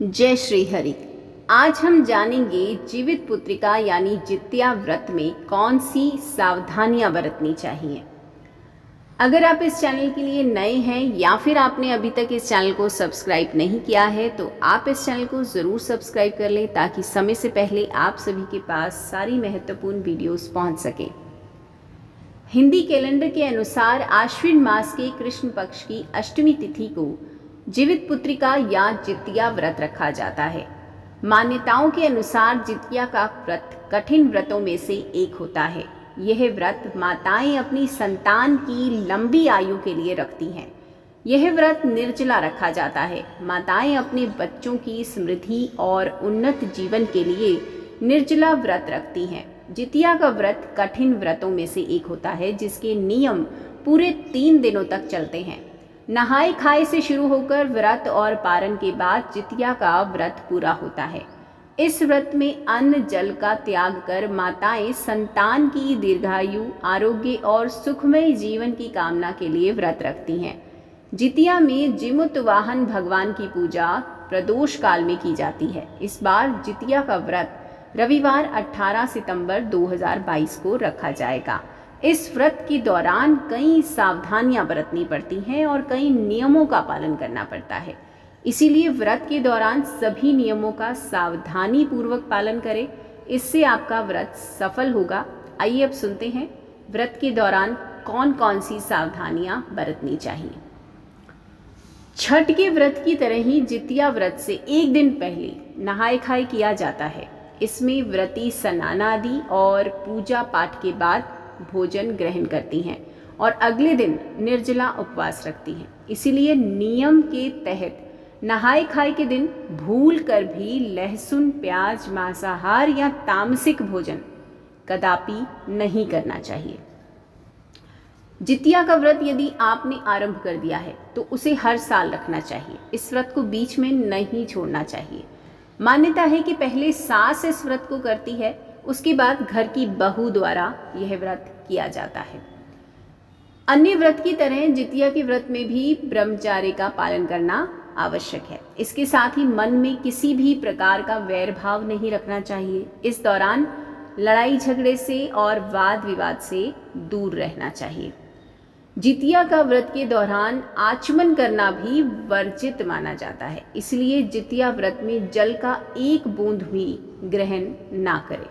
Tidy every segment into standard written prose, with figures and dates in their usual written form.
जय श्री हरि। आज हम जानेंगे जीवित पुत्रिका यानी जित्या व्रत में कौन सी सावधानियां बरतनी चाहिए। अगर आप इस चैनल के लिए नए हैं या फिर आपने अभी तक इस चैनल को सब्सक्राइब नहीं किया है तो आप इस चैनल को ज़रूर सब्सक्राइब कर लें ताकि समय से पहले आप सभी के पास सारी महत्वपूर्ण वीडियोस पहुंच सके। हिंदी कैलेंडर के अनुसार आश्विन मास के कृष्ण पक्ष की अष्टमी तिथि को जीवित पुत्रिका या जितिया व्रत रखा जाता है। मान्यताओं के अनुसार जितिया का व्रत कठिन व्रतों में से एक होता है। यह व्रत माताएं अपनी संतान की लंबी आयु के लिए रखती हैं। यह व्रत निर्जला रखा जाता है। माताएं अपने बच्चों की समृद्धि और उन्नत जीवन के लिए निर्जला व्रत रखती हैं। जितिया का व्रत कठिन व्रतों में से एक होता है जिसके नियम पूरे 3 दिनों तक चलते हैं। नहाए खाए से शुरू होकर व्रत और पारण के बाद जितिया का व्रत पूरा होता है। इस व्रत में अन्न जल का त्याग कर माताएं संतान की दीर्घायु, आरोग्य और सुखमय जीवन की कामना के लिए व्रत रखती हैं। जितिया में जिमुत वाहन भगवान की पूजा प्रदोष काल में की जाती है। इस बार जितिया का व्रत रविवार 18 सितंबर 2022 को रखा जाएगा। इस व्रत के दौरान कई सावधानियां बरतनी पड़ती हैं और कई नियमों का पालन करना पड़ता है। इसीलिए व्रत के दौरान सभी नियमों का सावधानी पूर्वक पालन करें, इससे आपका व्रत सफल होगा। आइए अब सुनते हैं व्रत के दौरान कौन कौन सी सावधानियां बरतनी चाहिए। छठ के व्रत की तरह ही जितिया व्रत से एक दिन पहले नहाए खाए किया जाता है। इसमें व्रती स्नान आदि और पूजा पाठ के बाद भोजन ग्रहण करती हैं और अगले दिन निर्जला उपवास रखती हैं। इसीलिए नियम के तहत नहाए खाए के दिन भूल कर भी लहसुन, प्याज, मांसाहार या तामसिक भोजन कदापि नहीं करना चाहिए। जितिया का व्रत यदि आपने आरंभ कर दिया है तो उसे हर साल रखना चाहिए। इस व्रत को बीच में नहीं छोड़ना चाहिए। मान्यता है कि पहले सास इस व्रत को करती है, उसके बाद घर की बहू द्वारा यह व्रत किया जाता है। अन्य व्रत की तरह जितिया के व्रत में भी ब्रह्मचर्य का पालन करना आवश्यक है। इसके साथ ही मन में किसी भी प्रकार का वैर भाव नहीं रखना चाहिए। इस दौरान लड़ाई झगड़े से और वाद विवाद से दूर रहना चाहिए। जितिया का व्रत के दौरान आचमन करना भी वर्जित माना जाता है। इसलिए जितिया व्रत में जल का एक बूंद भी ग्रहण ना करें।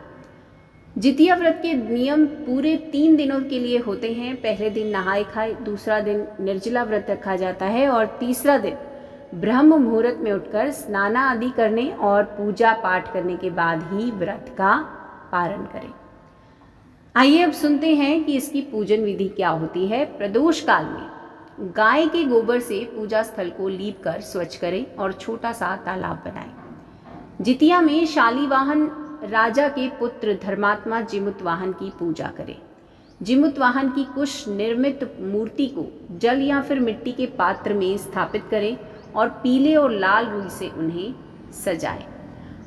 जितिया व्रत के नियम पूरे 3 दिनों के लिए होते हैं। पहले दिन नहाए खाए, दूसरा दिन निर्जला व्रत रखा जाता है और तीसरा दिन ब्रह्म मुहूर्त में उठकर स्नान आदि करने और पूजा पाठ करने के बाद ही व्रत का पारण करें। आइए अब सुनते हैं कि इसकी पूजन विधि क्या होती है। प्रदोष काल में गाय के गोबर से पूजा स्थल को लीप कर स्वच्छ करें और छोटा सा तालाब बनाएं। जितिया में शालीवाहन राजा के पुत्र धर्मात्मा जिमुत वाहन की पूजा करें। जिमुत वाहन की कुश निर्मित मूर्ति को जल या फिर मिट्टी के पात्र में स्थापित करें और पीले और लाल रुई से उन्हें सजाएं।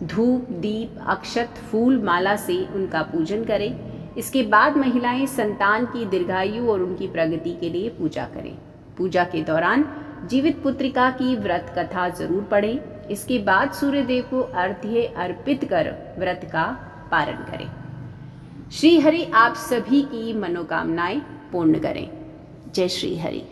धूप, दीप, अक्षत, फूल, माला से उनका पूजन करें। इसके बाद महिलाएं संतान की दीर्घायु और उनकी प्रगति के लिए पूजा करें। पूजा के दौरान जीवित पुत्रिका की व्रत कथा जरूर पढ़ें। इसके बाद सूर्यदेव को अर्घ्य अर्पित कर व्रत का पारण करें। श्री हरि आप सभी की मनोकामनाएं पूर्ण करें। जय श्री हरि।